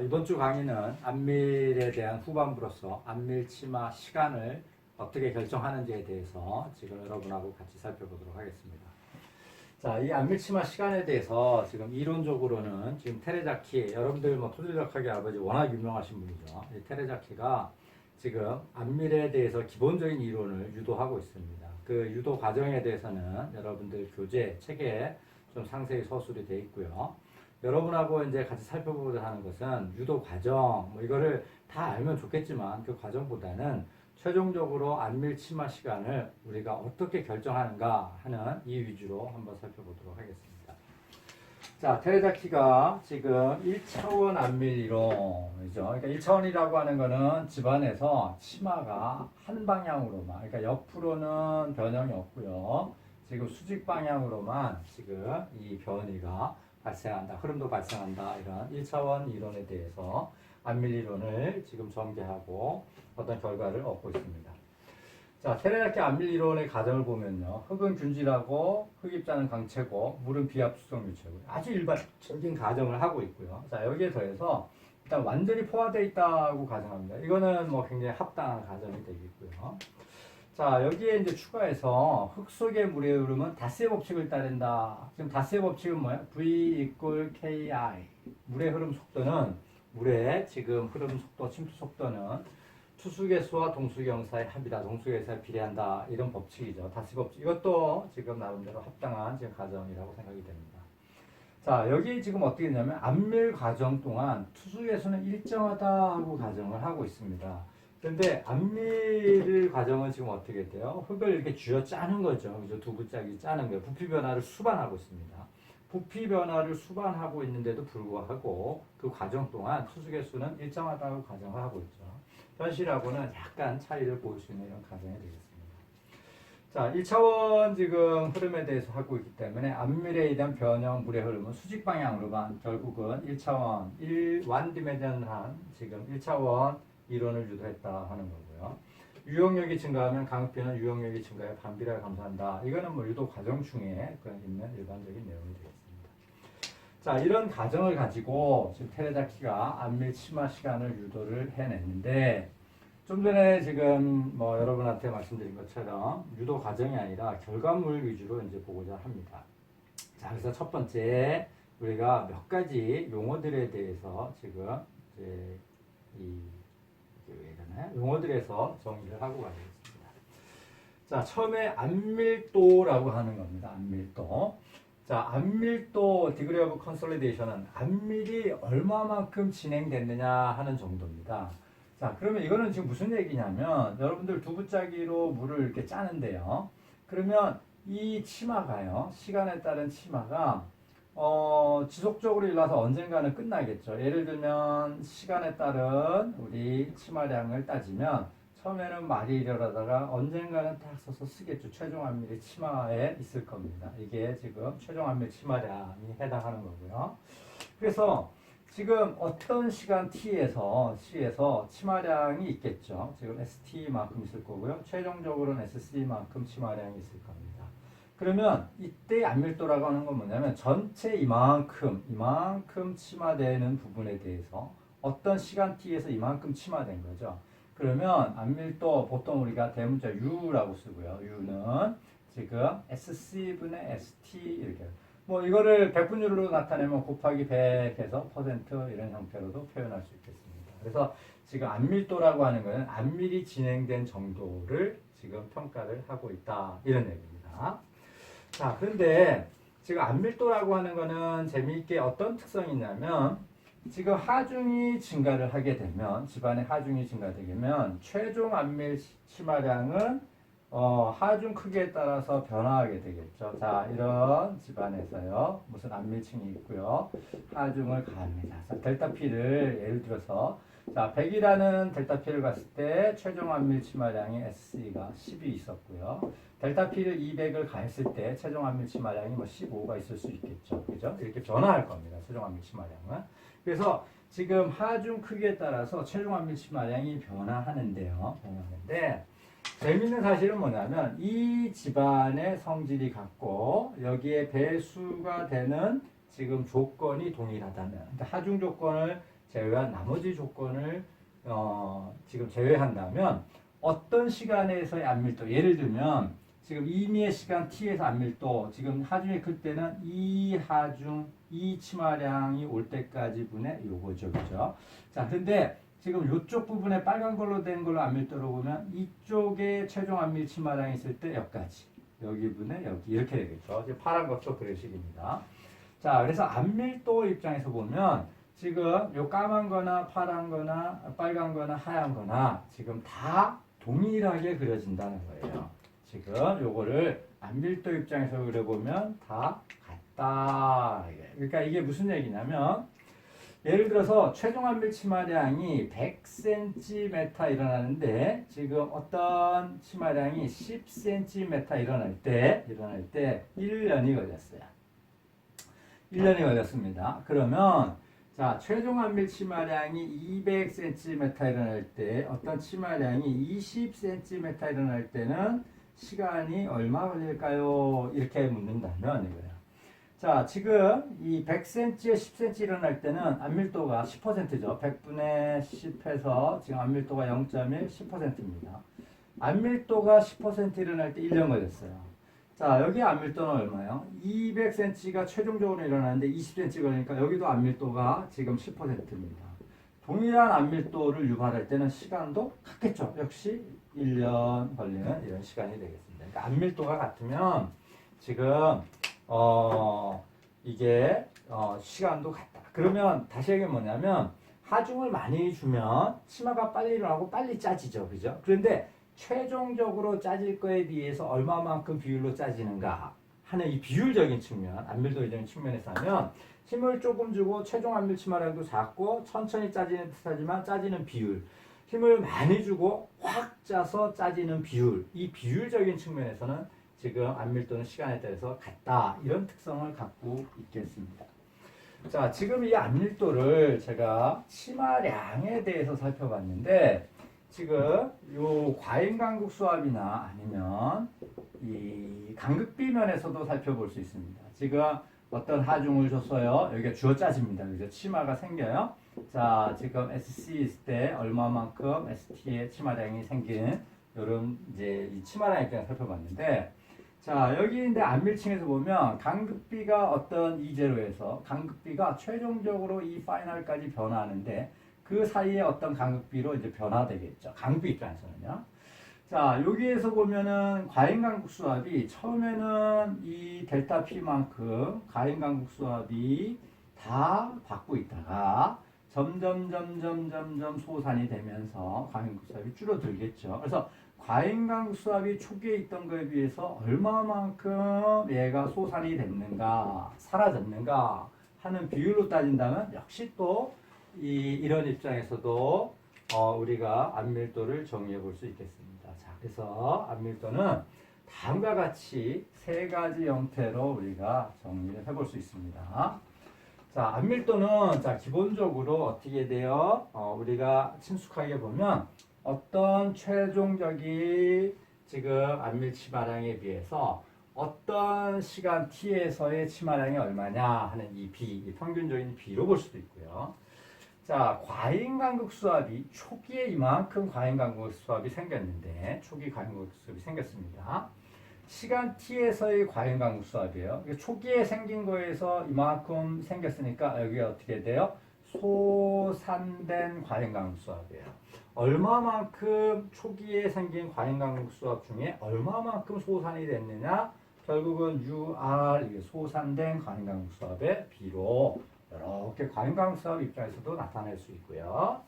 이번 주 강의는 안밀에 대한 후반부로서 안밀 치마 시간을 어떻게 결정하는지에 대해서 지금 여러분하고 같이 살펴보도록 하겠습니다. 자, 이 안밀 치마 시간에 대해서 지금 이론적으로는 지금 테레자키, 여러분들 뭐 토들적하게 아버지 워낙 유명하신 분이죠. 이 테레자키가 지금 안밀에 대해서 기본적인 이론을 유도하고 있습니다. 그 유도 과정에 대해서는 여러분들 교재, 책에 좀 상세히 서술이 되어 있고요. 여러분하고 이제 같이 살펴보고자 하는 것은 유도 과정, 뭐 이거를 다 알면 좋겠지만 그 과정보다는 최종적으로 안밀 치마 시간을 우리가 어떻게 결정하는가 하는 이 위주로 한번 살펴보도록 하겠습니다. 자, 테레자키가 지금 1차원 안밀 이론이죠. 그러니까 1차원이라고 하는 거는 집안에서 치마가 한 방향으로만, 그러니까 옆으로는 변형이 없고요. 지금 수직 방향으로만 지금 이 변이가 발생한다, 흐름도 발생한다, 이런 1차원 이론에 대해서 안밀 이론을 지금 전개하고 어떤 결과를 얻고 있습니다. 자, 테레자키 안밀 이론의 가정을 보면요. 흙은 균질하고 흙입자는 강체고 물은 비압 수성 유체고 아주 일반적인 가정을 하고 있고요. 자, 여기에 더해서 일단 완전히 포화되어 있다고 가정합니다. 이거는 뭐 굉장히 합당한 가정이 되겠고요. 자, 여기에 이제 추가해서 흙 속의 물의 흐름은 다스의 법칙을 따른다. 지금 다스의 법칙은 뭐야? V equal KI. 물의 흐름 속도는, 물의 지금 흐름 속도, 침투 속도는 투수의 수와 동수의 영사의 합이다. 동수의 영사에 비례한다. 이런 법칙이죠. 다스 법칙. 이것도 지금 나름대로 합당한 지금 가정이라고 생각이 됩니다. 자, 여기 지금 어떻게 되냐면 안밀 과정 동안 투수의 수는 일정하다고 가정을 하고 있습니다. 근데 안밀 과정은 지금 어떻게 돼요? 흙을 이렇게 쥐어 짜는 거죠. 그죠? 두부짜기 짜는 거예요. 부피 변화를 수반하고 있습니다. 부피 변화를 수반하고 있는데도 불구하고 그 과정 동안 투수의 수는 일정하다고 가정을 하고 있죠. 현실하고는 약간 차이를 보일 수 있는 이런 가정이 되겠습니다. 자, 1차원 지금 흐름에 대해서 하고 있기 때문에 안밀에 대한 변형, 물의 흐름은 수직 방향으로만 결국은 1차원, 1디멘전한 지금 1차원 이론을 유도했다 하는 거고요. 유용력이 증가하면 강흡비는 유용력이 증가해 반비례를 감소한다. 이거는 뭐 유도 과정 중에 있는 일반적인 내용이 되겠습니다. 자, 이런 가정을 가지고 지금 테레자키가 안밀 치마 시간을 유도를 해냈는데 좀 전에 지금 뭐 여러분한테 말씀드린 것처럼 유도 과정이 아니라 결과물 위주로 이제 보고자 합니다. 자, 그래서 첫 번째 우리가 몇 가지 용어들에 대해서 지금 이제 용어들에서 정의를 하고 가겠습니다. 자, 처음에 안밀도라고 하는 겁니다. 안밀도. 자, 안밀도 디그리 오브 컨솔리데이션은 안밀이 얼마만큼 진행됐느냐 하는 정도입니다. 자, 그러면 이거는 지금 무슨 얘기냐면 여러분들 두부짜기로 물을 이렇게 짜는데요. 그러면 이 치마가요. 시간에 따른 치마가 지속적으로 일어나서 언젠가는 끝나겠죠. 예를 들면 시간에 따른 우리 치마량을 따지면 처음에는 많이 일어나다가 언젠가는 딱 서서 쓰겠죠. 최종 안밀이 치마에 있을 겁니다. 이게 지금 최종 안밀 치마량이 해당하는 거고요. 그래서 지금 어떤 시간 T에서 치마량이 있겠죠. 지금 ST만큼 있을 거고요. 최종적으로는 SC만큼 치마량이 있을 겁니다. 그러면 이때 안밀도라고 하는 건 뭐냐면 전체 이만큼 치마되는 부분에 대해서 어떤 시간 T에서 이만큼 치마된 거죠. 그러면 안밀도 보통 우리가 대문자 U라고 쓰고요. U는 지금 SC분의 ST 이렇게 뭐 이거를 백분율로 나타내면 곱하기 100해서 퍼센트 이런 형태로도 표현할 수 있겠습니다. 그래서 지금 안밀도라고 하는 것은 안밀이 진행된 정도를 지금 평가를 하고 있다 이런 얘기입니다. 자, 그런데 지금 안밀도라고 하는 거는 재미있게 어떤 특성이 있냐면 지금 하중이 증가를 하게 되면 집안의 하중이 증가되면 최종 안밀 치마량은 하중 크기에 따라서 변화하게 되겠죠. 자, 이런 집안에서요. 무슨 안밀층이 있고요. 하중을 가합니다. 자, 델타 P를 예를 들어서 자, 100이라는 델타 P를 갔을 때 최종 안밀 치마량이 SC가 10이 있었고요. 델타 P를 200을 가했을 때 최종 안밀 치마량이 뭐 15가 있을 수 있겠죠. 그죠? 이렇게 변화할 겁니다. 최종 안밀 치마량은. 그래서 지금 하중 크기에 따라서 최종 안밀 치마량이 변화하는데요. 재밌는 사실은 뭐냐면 이 집안의 성질이 같고 여기에 배수가 되는 지금 조건이 동일하다면 하중 조건을 제외한 나머지 조건을 지금 제외한다면 어떤 시간에서의 안밀도, 예를 들면 지금 임의의 시간 t에서 안밀도, 지금 하중이 클 때는 이 하중, 이 치마량이 올 때까지 분의 요거죠, 그죠? 자, 근데 지금 이쪽 부분에 빨간 걸로 된 걸로 안밀도로 보면 이쪽에 최종 안밀 치마량이 있을 때 여기까지, 여기 분의 여기 이렇게 되겠죠. 이제 파란 것도 그런 식입니다. 자, 그래서 안밀도 입장에서 보면 지금 요 까만 거나 파란 거나 빨간 거나 하얀 거나 지금 다 동일하게 그려진다는 거예요. 지금 요거를 안밀도 입장에서 그려보면 다 같다. 그러니까 이게 무슨 얘기냐면 예를 들어서 최종 안밀 치마량이 100cm 일어나는데 지금 어떤 치마량이 10cm 일어날 때 1년이 걸렸어요. 1년이 걸렸습니다. 그러면 자, 최종 안밀 치마량이 200cm 일어날 때 어떤 치마량이 20cm 일어날 때는 시간이 얼마 걸릴까요? 이렇게 묻는다면 이거예요. 자, 지금 이 100cm에 10cm 일어날 때는 안밀도가 10%죠. 100분의 10해서 지금 안밀도가 0.1, 10%입니다. 안밀도가 10% 일어날 때 1년 걸렸어요. 자, 여기 안밀도는 얼마예요? 200cm가 최종적으로 일어나는데 20cm 걸리니까 여기도 안밀도가 지금 10%입니다. 동일한 안밀도를 유발할 때는 시간도 같겠죠. 역시 1년 걸리는 이런 시간이 되겠습니다. 그러니까 안밀도가 같으면 지금 이게 시간도 같다. 그러면 다시 얘기하면 뭐냐면 하중을 많이 주면 치마가 빨리 일어나고 빨리 짜지죠. 그죠? 그런데 최종적으로 짜질 거에 비해서 얼마만큼 비율로 짜지는가 하는 이 비율적인 측면, 안밀도적인 측면에서 하면 힘을 조금 주고 최종 안밀 치마량도 작고 천천히 짜지는 듯하지만 짜지는 비율, 힘을 많이 주고 확 짜서 짜지는 비율, 이 비율적인 측면에서는 지금 안밀도는 시간에 따라서 같다, 이런 특성을 갖고 있겠습니다. 자, 지금 이 안밀도를 제가 치마량에 대해서 살펴봤는데 지금 요 과잉간극 수압이나 아니면 이 간극비 면에서도 살펴볼 수 있습니다. 지금 어떤 하중을 줬어요. 여기가 주어 짜집니다. 그죠? 치마가 생겨요. 자, 지금 SC 있을 때 얼마만큼 ST의 치마량이 생긴 요런 이제 이 치마량 입장을 살펴봤는데, 자, 여기 이제 안밀층에서 보면 간극비가 어떤 이제로에서 간극비가 최종적으로 이 파이널까지 변화하는데 그 사이에 어떤 간극비로 이제 변화되겠죠. 간극비 입장에서는요. 자, 여기에서 보면은 과잉간극 수압이 처음에는 이 델타 P만큼 과잉간극 수압이 다 받고 있다가 점점 소산이 되면서 과잉간극 수압이 줄어들겠죠. 그래서 과잉간극 수압이 초기에 있던 거에 비해서 얼마만큼 얘가 소산이 됐는가, 사라졌는가 하는 비율로 따진다면 역시 또 이런 입장에서도 우리가 안밀도를 정의해 볼 수 있겠습니다. 자, 그래서 안밀도는 다음과 같이 세 가지 형태로 우리가 정리를 해볼 수 있습니다. 자, 안밀도는 자, 기본적으로 어떻게 돼요? 우리가 친숙하게 보면 어떤 최종적인 지금 안밀 치마량에 비해서 어떤 시간 t에서의 치마량이 얼마냐 하는 이 비, 평균적인 비로 볼 수도 있고요. 자, 과잉간극 수압이 초기에 이만큼 과잉간극 수압이 생겼는데, 초기 과잉간극 수압이 생겼습니다. 시간 t에서의 과잉간극 수압이에요. 초기에 생긴 거에서 이만큼 생겼으니까 여기가 어떻게 돼요? 소산된 과잉간극 수압이에요. 얼마만큼 초기에 생긴 과잉간극 수압 중에 얼마만큼 소산이 됐느냐? 결국은 UR, 소산된 과잉간극 수압의 비로 이렇게 과잉간극 수압 입장에서도 나타낼 수 있고요.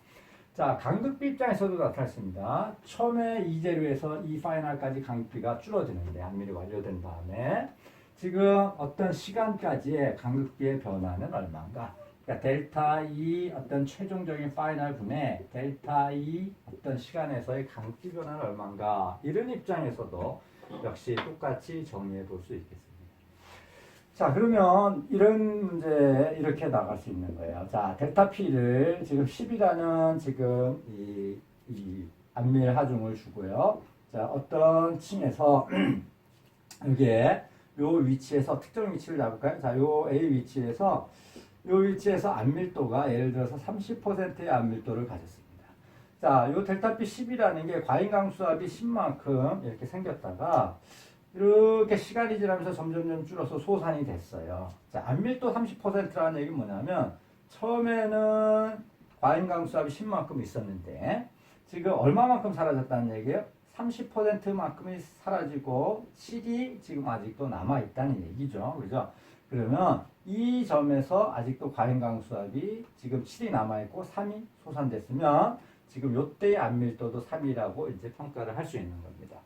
자, 간극비 입장에서도 나타났습니다. 처음에 이 재료에서 이 파이널까지 간극비가 줄어드는데 안밀이 완료된 다음에 지금 어떤 시간까지의 간극비의 변화는 얼마인가? 그러니까 델타 E 어떤 최종적인 파이널 분의 델타 E 어떤 시간에서의 간극비 변화는 얼마인가? 이런 입장에서도 역시 똑같이 정리해 볼 수 있겠습니다. 자, 그러면 이런 문제 이렇게 나갈 수 있는 거예요. 자, 델타 P를 지금 10이라는 지금 이 안밀 하중을 주고요. 자, 어떤 층에서 여기에 요 위치에서 특정 위치를 잡을까요? 자, 요 A 위치에서 이 위치에서 안밀도가 예를 들어서 30%의 안밀도를 가졌습니다. 자, 요 델타 P 10이라는 게 과잉강수압이 10만큼 이렇게 생겼다가 이렇게 시간이 지나면서 점점 줄어서 소산이 됐어요. 자, 안밀도 30%라는 얘기는 뭐냐면 처음에는 과잉강수압이 10만큼 있었는데 지금 얼마만큼 사라졌다는 얘기예요? 30%만큼이 사라지고 7이 지금 아직도 남아있다는 얘기죠. 그죠? 그러면 이 점에서 아직도 과잉강수압이 지금 7이 남아있고 3이 소산됐으면 지금 요때의 안밀도도 3이라고 이제 평가를 할 수 있는 겁니다.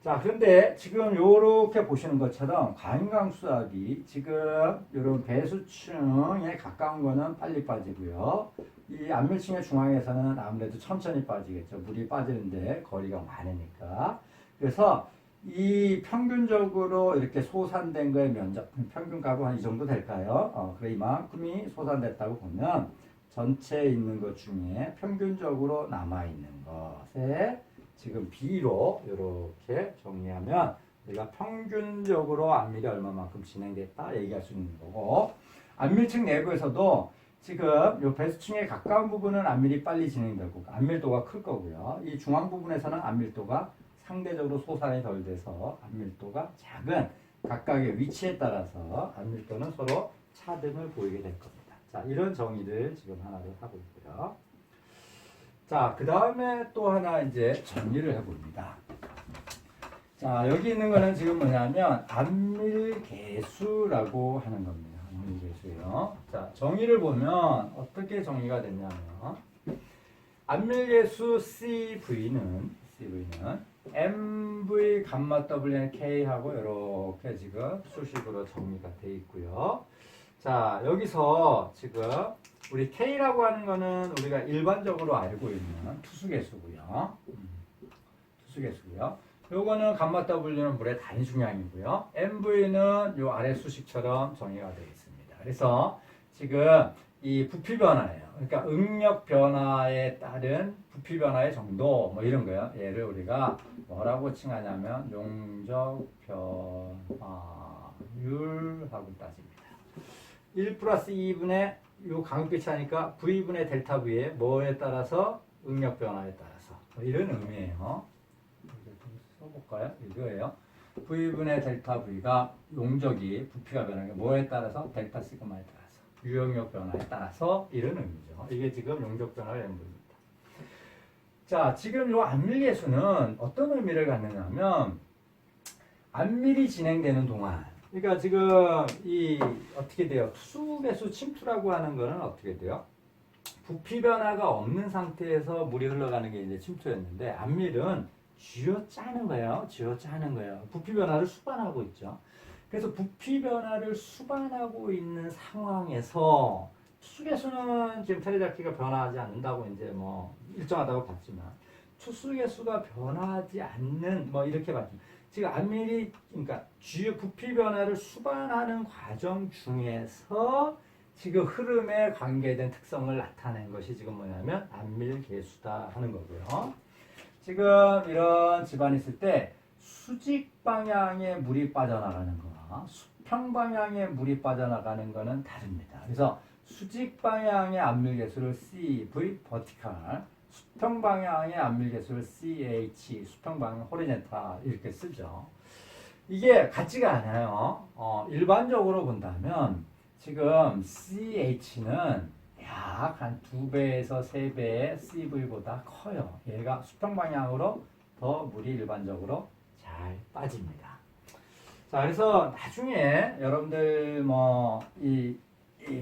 자, 그런데 지금 요렇게 보시는 것처럼 과잉강수압이 지금 요런 배수층에 가까운 거는 빨리 빠지고요. 이 안밀층의 중앙에서는 아무래도 천천히 빠지겠죠. 물이 빠지는데 거리가 많으니까. 그래서 이 평균적으로 이렇게 소산된 거의 면적, 평균 값은 한 이 정도 될까요? 그래 이만큼이 소산됐다고 보면 전체에 있는 것 중에 평균적으로 남아있는 것에 지금 B로 이렇게 정리하면 우리가 평균적으로 안밀이 얼마만큼 진행됐다 얘기할 수 있는 거고, 안밀층 내부에서도 지금 요 배수층에 가까운 부분은 안밀이 빨리 진행되고 안밀도가 클 거고요. 이 중앙 부분에서는 안밀도가 상대적으로 소산이 덜 돼서 안밀도가 작은 각각의 위치에 따라서 안밀도는 서로 차등을 보이게 될 겁니다. 자, 이런 정의를 지금 하나를 하고 있고요. 자, 그 다음에 또 하나 이제 정리를 해봅니다. 자, 여기 있는 거는 지금 뭐냐면 안밀계수라고 하는 겁니다. 안밀계수예요. 자, 정의를 보면 어떻게 정의가 됐냐면 안밀계수 CV는 MV 감마 W는 K하고 이렇게 지금 수식으로 정의가 되어 있고요. 자, 여기서 지금 우리 K라고 하는 거는 우리가 일반적으로 알고 있는 투수계수고요. 투수계수고요. 요거는 감마 W는 물의 단중량이고요. MV는 요 아래 수식처럼 정의가 되어 있습니다. 그래서 지금 이 부피 변화예요. 그러니까 응력 변화에 따른 부피 변화의 정도 뭐 이런 거예요. 얘를 우리가 뭐라고 칭하냐면 용적 변화율하고 따집니다. 1 플러스 2분의 요 강극비 차니까 V분의 델타 V에 뭐에 따라서 응력 변화에 따라서 뭐 이런 의미예요. 써볼까요? 이거예요. V분의 델타 V가 용적이 부피가 변하는 게 뭐에 따라서 델타 시그마에 따라서 유형력 변화에 따라서 이런 의미죠. 이게 지금 용적 변화의 연분입니다. 자, 지금 요 안밀계수는 어떤 의미를 갖느냐면 안밀이 진행되는 동안, 그러니까 지금 이 어떻게 돼요? 투수계수 침투라고 하는 거는 어떻게 돼요? 부피 변화가 없는 상태에서 물이 흘러가는 게 이제 침투였는데 안밀은 쥐어짜는 거예요. 쥐어짜는 거예요. 부피 변화를 수반하고 있죠. 그래서 부피 변화를 수반하고 있는 상황에서 투수계수는 지금 테레잡기가 변화하지 않는다고 이제 뭐 일정하다고 봤지만 투수계수가 변화하지 않는 뭐 이렇게 봤지만 지금 안밀이 그러니까 주요 부피 변화를 수반하는 과정 중에서 지금 흐름에 관계된 특성을 나타낸 것이 지금 뭐냐면 안밀계수다 하는 거고요. 지금 이런 집안이 있을 때 수직 방향에 물이 빠져나가는 거와 수평 방향에 물이 빠져나가는 거는 다릅니다. 그래서 수직 방향의 안밀계수를 CV, 버티칼, 수평 방향의 안밀계수를 CH, 수평 방향 호리젠탈 이렇게 쓰죠. 이게 같지가 않아요. 일반적으로 본다면 지금 CH는 약 한 2배에서 3배의 CV보다 커요. 얘가 수평 방향으로 더 물이 일반적으로 잘 빠집니다. 자, 그래서 나중에 여러분들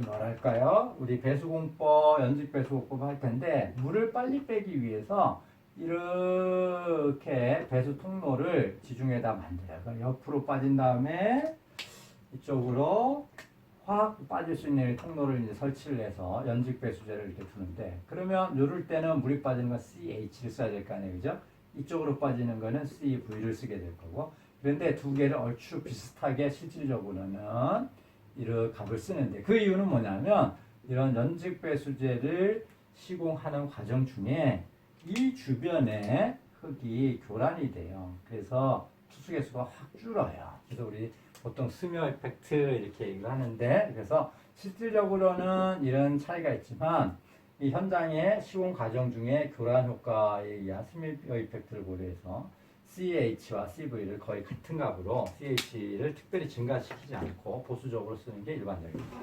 뭐랄까요? 우리 배수공법, 연직배수공법 할 텐데 물을 빨리 빼기 위해서 이렇게 배수 통로를 지중해에다 만들어요. 옆으로 빠진 다음에 이쪽으로 확 빠질 수 있는 통로를 이제 설치를 해서 연직배수제를 이렇게 두는데, 그러면 이럴 때는 물이 빠지는 건 CH를 써야 될 거 아니에요, 그죠? 이쪽으로 빠지는 거는 CV를 쓰게 될 거고, 그런데 두 개를 얼추 비슷하게 실질적으로는 이런 값을 쓰는데, 그 이유는 뭐냐면 이런 연직배수제를 시공하는 과정 중에 이 주변에 흙이 교란이 돼요. 그래서 투수계수가 확 줄어요. 그래서 우리 보통 스며 이펙트 이렇게 얘기를 하는데, 그래서 실질적으로는 이런 차이가 있지만 이 현장의 시공 과정 중에 교란 효과에 의한 스밀 이펙트를 고려해서 CH와 CV를 거의 같은 값으로 CH를 특별히 증가시키지 않고 보수적으로 쓰는 게 일반적입니다.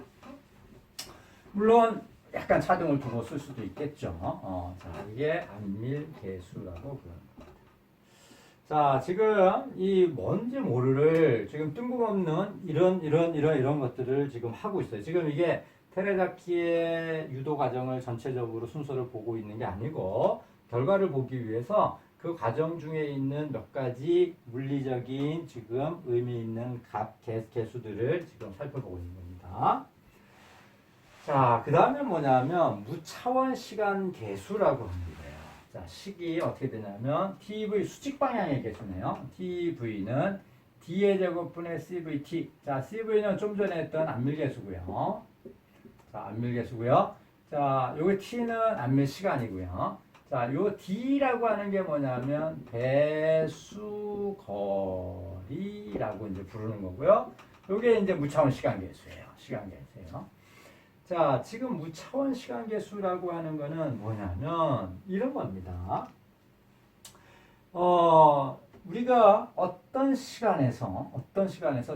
물론 약간 차등을 두고 쓸 수도 있겠죠. 자, 이게 안밀계수라고 부릅니다. 자, 지금 이 뭔지 모르를 지금 뜬금없는 이런 것들을 지금 하고 있어요. 지금 이게 테레자키의 유도 과정을 전체적으로 순서를 보고 있는 게 아니고 결과를 보기 위해서 그 과정 중에 있는 몇 가지 물리적인 지금 의미 있는 개수들을 지금 살펴보고 있는 겁니다. 자, 그 다음에 뭐냐면 무차원 시간 개수라고 합니다. 자, 식이 어떻게 되냐면 TV 수직 방향의 개수네요. TV는 D의 제곱분의 CVT. 자, CV는 좀 전에 했던 안밀계수고요. 자, 안밀계수고요. 자, 요게 T는 안밀시간이고요. 자, 요 D라고 하는 게 뭐냐면 배수거리라고 이제 부르는 거고요. 요게 이제 무차원 시간계수예요. 시간계수예요. 자, 지금 무차원 시간계수라고 하는 거는 뭐냐면 이런 겁니다. 우리가 어떤 시간에서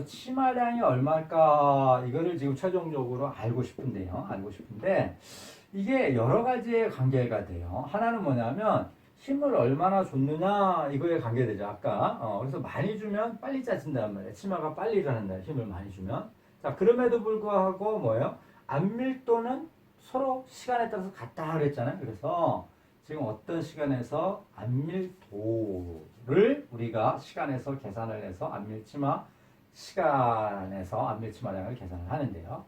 치마량이 얼마일까 이거를 지금 최종적으로 알고 싶은데요. 알고 싶은데 이게 여러 가지의 관계가 돼요. 하나는 뭐냐면 힘을 얼마나 줬느냐 이거에 관계되죠. 아까 그래서 많이 주면 빨리 짜진단 말이에요. 치마가 빨리 일어난다. 힘을 많이 주면. 자, 그럼에도 불구하고 뭐예요? 안밀도는 서로 시간에 따라서 같다 그랬잖아요. 그래서 지금 어떤 시간에서 안밀도를 우리가 시간에서 계산을 해서 안밀치마 시간에서 안밀치마량을 계산을 하는데요.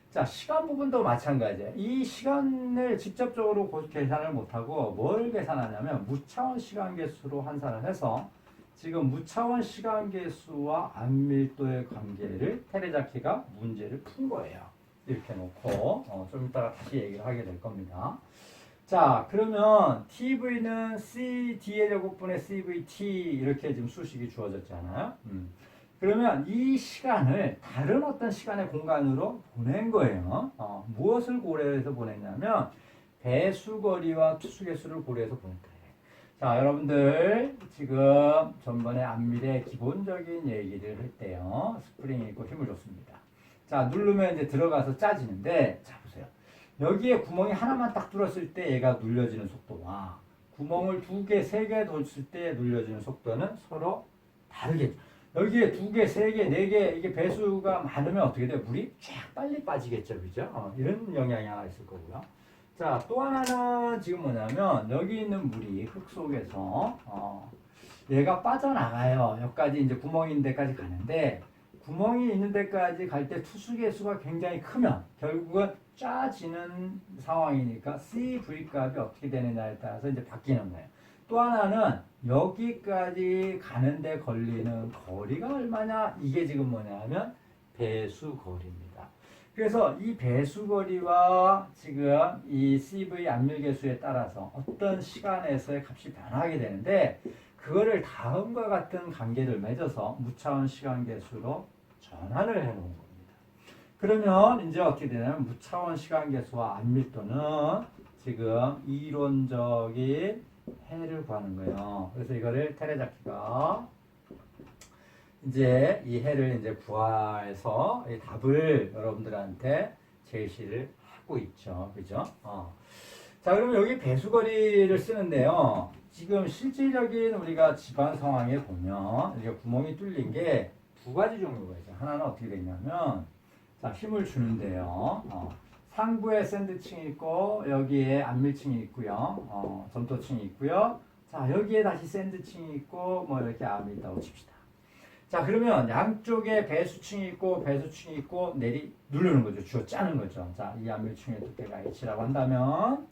자, 시간 부분도 마찬가지예요. 이 시간을 직접적으로 계산을 못하고 뭘 계산하냐면 무차원 시간계수로 환산을 해서 지금 무차원 시간계수와 안밀도의 관계를 테레자키가 문제를 푼 거예요. 이렇게 놓고 좀 이따가 다시 얘기를 하게 될 겁니다. 자, 그러면 TV는 D의 제곱분의 CVT 이렇게 지금 수식이 주어졌잖아요. 그러면 이 시간을 다른 어떤 시간의 공간으로 보낸 거예요. 무엇을 고려해서 보냈냐면 배수거리와 투수계수를 고려해서 보낸 거예요. 자, 여러분들 지금 전번에 안밀의 기본적인 얘기를 할 때요. 스프링이 있고 힘을 줬습니다. 자, 누르면 이제 들어가서 짜지는데, 자, 보세요. 여기에 구멍이 하나만 딱 뚫었을 때 얘가 눌려지는 속도와 구멍을 2개, 3개 뒀을 때 눌려지는 속도는 서로 다르겠죠. 여기에 2개, 3개, 4개, 이게 배수가 많으면 어떻게 돼요? 물이 쫙 빨리 빠지겠죠. 그죠? 이런 영향이 하나 있을 거고요. 자, 또 하나는 지금 뭐냐면, 여기 있는 물이 흙 속에서, 얘가 빠져나가요. 여기까지 이제 구멍이 있는 데까지 가는데, 구멍이 있는 데까지 갈 때 투수계수가 굉장히 크면 결국은 짜지는 상황이니까 CV 값이 어떻게 되느냐에 따라서 이제 바뀌는 거예요. 또 하나는 여기까지 가는데 걸리는 거리가 얼마냐 이게 지금 뭐냐면 배수거리입니다. 그래서 이 배수거리와 지금 이 CV 안밀계수에 따라서 어떤 시간에서의 값이 변하게 되는데 그거를 다음과 같은 관계를 맺어서 무차원 시간계수로 전환을 해 놓은 겁니다. 그러면 이제 어떻게 되냐면 무차원 시간계수와 안밀도는 지금 이론적인 해를 구하는 거예요. 그래서 이거를 테레자키가 이제 이 해를 이제 구해서 이 답을 여러분들한테 제시를 하고 있죠. 그죠? 자, 그러면 여기 배수거리를 쓰는데요. 지금 실질적인 우리가 집안 상황에 보면 이게 구멍이 뚫린 게 두 가지 종류가 있어요. 하나는 어떻게 되냐면 자, 힘을 주는데요. 상부에 샌드층이 있고 여기에 안밀층이 있고요. 점토층이 있고요. 자, 여기에 다시 샌드층이 있고 뭐 이렇게 암이 있다고 칩시다. 자, 그러면 양쪽에 배수층이 있고 배수층이 있고 누르는 거죠. 주어 짜는 거죠. 자, 이 안밀층의 두께가 H라고 한다면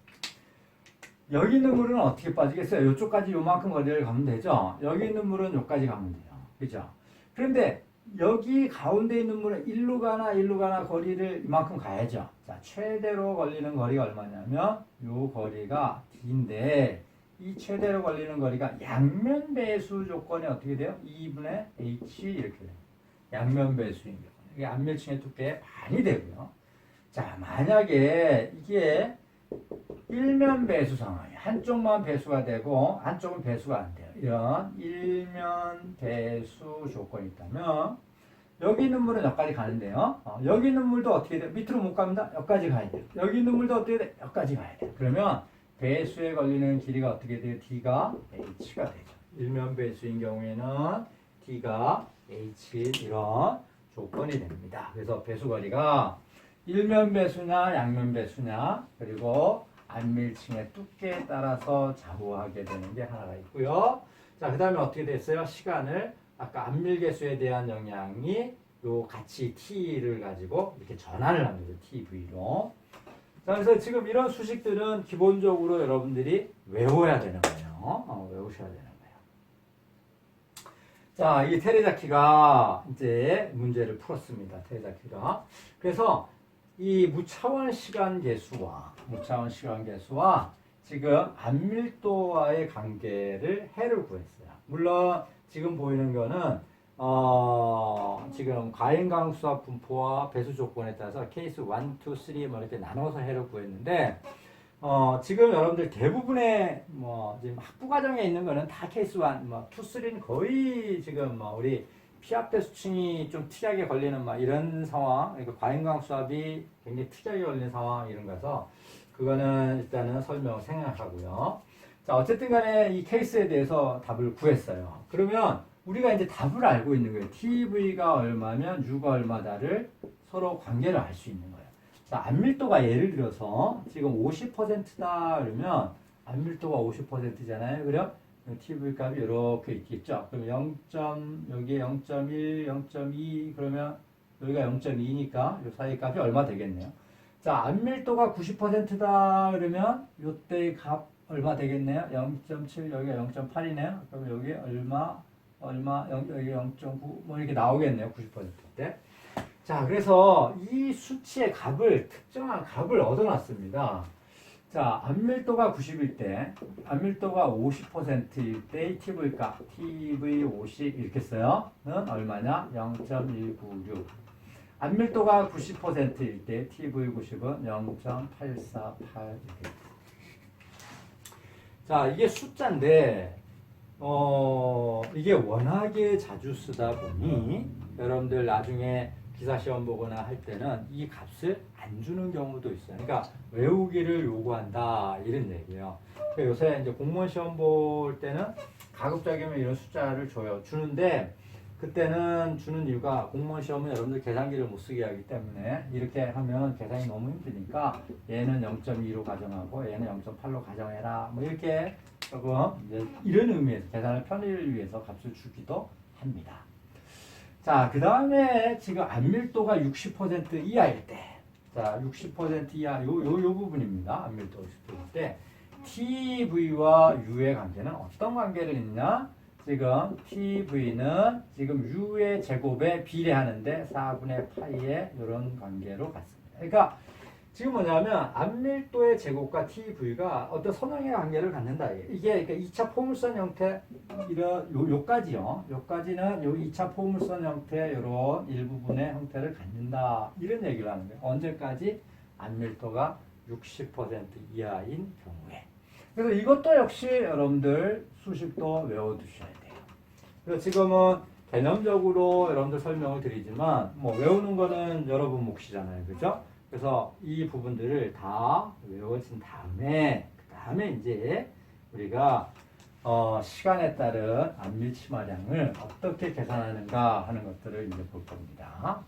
여기 있는 물은 어떻게 빠지겠어요? 이쪽까지 요만큼 거리를 가면 되죠. 여기 있는 물은 여기까지 가면 돼요. 그죠? 그런데 여기 가운데 있는 물은 일로 가나 거리를 이만큼 가야죠. 자, 최대로 걸리는 거리가 얼마냐면 요 거리가 D인데 이 최대로 걸리는 거리가 양면 배수 조건이 어떻게 돼요? 2분의 H 이렇게 돼요. 양면 배수인 경우 이게 안밀층의 두께의 반이 되고요. 자, 만약에 이게 일면 배수 상황이 한쪽만 배수가 되고 한쪽은 배수가 안 돼요. 이런 일면 배수 조건이 있다면 여기 있는 물은 여기까지 가는데요. 여기 있는 물도 어떻게 돼요? 밑으로 못 갑니다. 여기까지 가야 돼요. 여기 있는 물도 어떻게 돼요? 여기까지 가야 돼요. 그러면 배수에 걸리는 길이가 어떻게 돼요? D가 H가 되죠. 일면 배수인 경우에는 D가 H 이런 조건이 됩니다. 그래서 배수거리가 일면 배수냐 양면 배수냐 그리고 안밀층의 두께에 따라서 좌우하게 되는 게 하나가 있고요. 자, 그 다음에 어떻게 됐어요? 시간을 아까 안밀계수에 대한 영향이 요 가치 t를 가지고 이렇게 전환을 합니다. tv로. 자, 그래서 지금 이런 수식들은 기본적으로 여러분들이 외워야 되는 거예요. 외우셔야 되는 거예요. 자, 이 테레자키가 이제 문제를 풀었습니다. 테레자키가. 그래서 이 무차원 시간 계수와 지금 안밀도와의 관계를 해를 구했어요. 물론 지금 보이는 거는 지금 과잉강수와 분포와 배수 조건에 따라서 케이스 1, 2, 3 뭐 이렇게 나눠서 해를 구했는데 지금 여러분들 대부분의 뭐 지금 학부 과정에 있는 거는 다 케이스 1, 뭐 2, 3는 거의 지금 뭐 우리 피압대 수층이 좀 특이하게 걸리는 막 이런 상황, 그러니까 과잉광 수압이 굉장히 특이하게 걸리는 상황 이런 거서 그거는 일단은 설명 생략하고요. 자, 어쨌든 간에 이 케이스에 대해서 답을 구했어요. 그러면 우리가 이제 답을 알고 있는 거예요. TV가 얼마면 U가 얼마다를 서로 관계를 알 수 있는 거예요. 자, 안밀도가 예를 들어서 지금 50%다 그러면 안밀도가 50%잖아요. 그럼 TV 값이 이렇게 있겠죠. 그럼 0. 여기에 0.1, 0.2 그러면 여기가 0.2니까 이 사이 값이 얼마 되겠네요. 자, 안밀도가 90%다 그러면 이때의 값 얼마 되겠네요. 0.7 여기가 0.8이네요. 그럼 여기 얼마 여기 0.9 뭐 이렇게 나오겠네요. 90% 때. 자, 그래서 이 수치의 값을 특정한 값을 얻어놨습니다. 자, 안밀도가 90일 때, 안밀도가 50%일 때 TV 값, TV50 이렇게 써요. 는 얼마냐? 0.196. 안밀도가 90%일 때 TV90은 0.848 이렇게. 자, 이게 숫자인데 이게 워낙에 자주 쓰다 보니 여러분들 나중에 기사 시험 보거나 할 때는 이 값을 안 주는 경우도 있어요. 그러니까 외우기를 요구한다 이런 얘기예요. 그러니까 요새 이제 공무원 시험 볼 때는 가급적이면 이런 숫자를 주는데 그때는 주는 이유가 공무원 시험은 여러분들 계산기를 못 쓰게 하기 때문에 이렇게 하면 계산이 너무 힘드니까 얘는 0.2로 가정하고 얘는 0.8로 가정해라 뭐 이렇게 조금 이제 이런 의미에서 계산을 편의를 위해서 값을 주기도 합니다. 자, 그 다음에 지금 안밀도가 60% 이하일 때, 자, 60% 이하, 요 부분입니다. 안밀도 60% 때, TV와 U의 관계는 어떤 관계를 있냐? 지금 TV는 지금 U의 제곱에 비례하는데 4분의 파이의 이런 관계로 같습니다. 그러니까 지금 뭐냐면 안밀도의 제곱과 TV가 어떤 선형의 관계를 갖는다. 이게 그러니까 2차 포물선 형태 이런 요까지요. 요까지는 요 2차 포물선 형태 이런 일부분의 형태를 갖는다. 이런 얘기를 하는 거예요. 언제까지? 안밀도가 60% 이하인 경우에. 그래서 이것도 역시 여러분들 수식도 외워두셔야 돼요. 그래서 지금은 개념적으로 여러분들 설명을 드리지만 뭐 외우는 거는 여러분 몫이잖아요. 그죠? 그래서 이 부분들을 다 외워진 다음에 이제 우리가 시간에 따른 안밀치마량을 어떻게 계산하는가 하는 것들을 이제 볼 겁니다.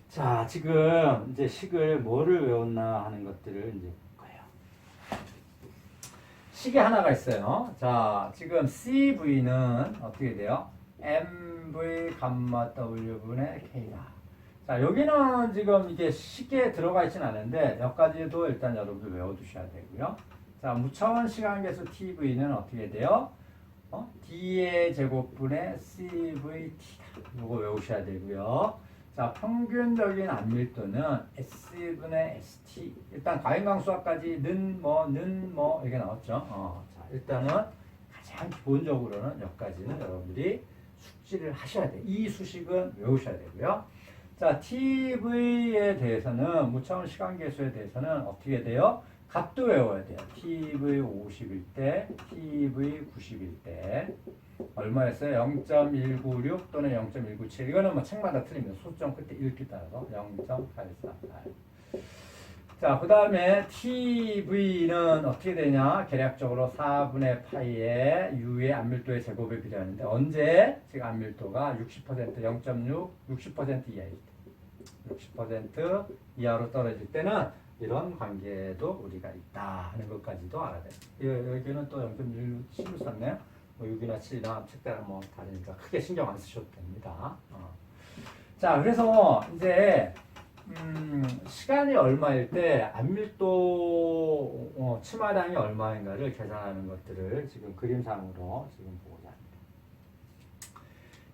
자, 지금 이제 식을 뭐를 외웠나 하는 것들을 이제 볼 거예요. 식이 하나가 있어요. 자, 지금 CV는 어떻게 돼요? MV 감마 W분의 K다. 자, 여기는 지금 이게 식에 들어가 있진 않은데 몇 가지도 일단 여러분들 외워두셔야 되고요. 자, 무차원 시간계수 TV는 어떻게 돼요? D의 제곱분의 CVT다. 이거 외우셔야 되고요. 자, 평균적인 안밀도는 S분의 ST. 일단 과잉강수학까지 는 뭐 이렇게 나왔죠. 자, 일단은 가장 기본적으로는 여기까지는 여러분들이 숙지를 하셔야 돼요. 이 수식은 외우셔야 되고요. 자, TV에 대해서는 무차원 시간계수에 대해서는 어떻게 돼요? 값도 외워야 돼요. TV 50일 때, TV 90일 때 얼마였어요? 0.196 또는 0.197. 이거는 뭐 책마다 틀립니다. 소수점 끝에 읽기 따라서 0.838. 자, 그 다음에 TV는 어떻게 되냐? 계략적으로 4분의 파이의 U의 안밀도의 제곱에 비례하는데 언제? 지금 안밀도가 60%, 0.6, 60% 이하일 때. 60% 이하로 떨어질 때는 이런 관계도 우리가 있다 하는 것까지도 알아야 돼요. 여기는 또 0.1 썼네요. 뭐 6이나 7이나 책대가 뭐 다르니까 크게 신경 안 쓰셔도 됩니다. 자, 그래서 이제 시간이 얼마일 때 안밀도 치마량이 얼마인가를 계산하는 것들을 지금 그림상으로 지금 보고자 합니다.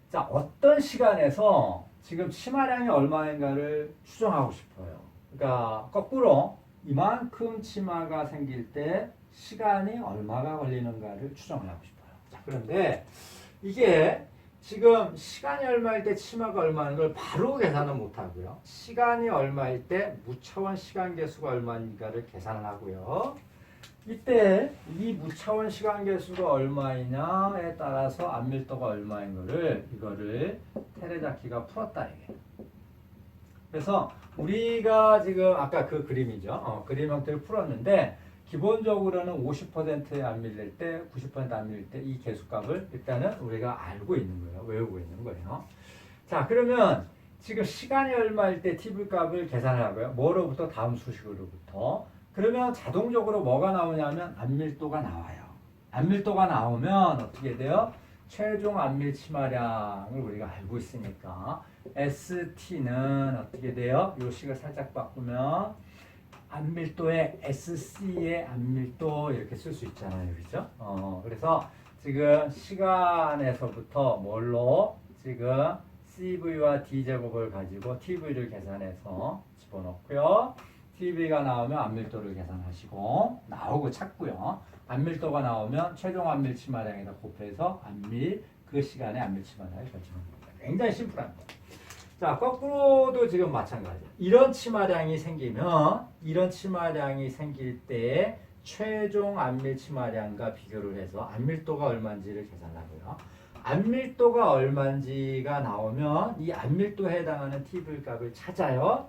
자, 어떤 시간에서 지금 치마량이 얼마인가를 추정하고 싶어요. 그러니까 거꾸로 이만큼 치마가 생길 때 시간이 얼마가 걸리는가를 추정하고 싶어요. 자, 그런데 이게 지금 시간이 얼마일 때 치마가 얼마인 걸 바로 계산은 못하고요. 시간이 얼마일 때 무차원 시간계수가 얼마인가를 계산을 하고요. 이때 이 무차원 시간계수가 얼마이냐에 따라서 안밀도가 얼마인 거를 이거를 테레자키가 풀었다 이게. 그래서 우리가 지금 아까 그 그림이죠. 그림 형태를 풀었는데 기본적으로는 50%에 안 밀릴 때, 90% 안 밀릴 때 이 개수값을 일단은 우리가 알고 있는 거예요. 외우고 있는 거예요. 자, 그러면 지금 시간이 얼마일 때 TV 값을 계산을 하고요. 뭐로부터? 다음 수식으로부터. 그러면 자동적으로 뭐가 나오냐면 안밀도가 나와요. 안밀도가 나오면 어떻게 돼요? 최종 안밀 치마량을 우리가 알고 있으니까 ST는 어떻게 돼요? 요 식을 살짝 바꾸면 안밀도의 SC의 안밀도 이렇게 쓸 수 있잖아요. 그죠? 그래서 지금 시간에서부터 뭘로 지금 CV와 D제곱을 가지고 TV를 계산해서 집어넣고요. TV가 나오면 안밀도를 계산하시고 나오고 찾고요. 안밀도가 나오면 최종 안밀 치마량에다 곱해서 안밀 그 시간에 안밀 치마량을 결정합니다. 굉장히 심플합니다. 자, 거꾸로도 지금 마찬가지예요. 이런 치마량이 생길 때 최종 안밀 치마량과 비교를 해서 안밀도가 얼마인지를 계산하고요. 안밀도가 얼마인지가 나오면 이 안밀도에 해당하는 TV 값을 찾아요.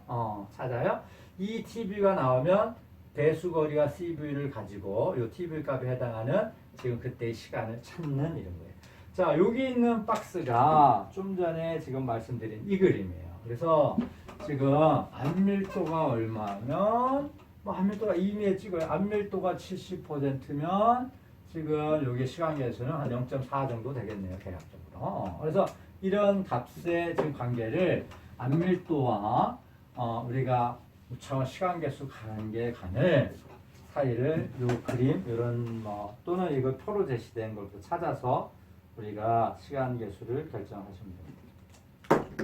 이 TV가 나오면 배수거리와 CV를 가지고 이 TV 값에 해당하는 지금 그때의 시간을 찾는 이런 거예요. 자, 여기 있는 박스가 좀 전에 지금 말씀드린 이 그림이에요. 그래서 지금 안밀도가 얼마면 뭐 안밀도가 이미에 찍어요. 안밀도가 70%면 지금 여기 시간계수는 한 0.4 정도 되겠네요. 대략적으로. 그래서 이런 값의 지금 관계를 안밀도와 우리가 무차원 시간계수 관계간을 사이를 요 그림 이런 또는 이거 표로 제시된 걸 찾아서 우리가 시간계수를 결정하시면 됩니다.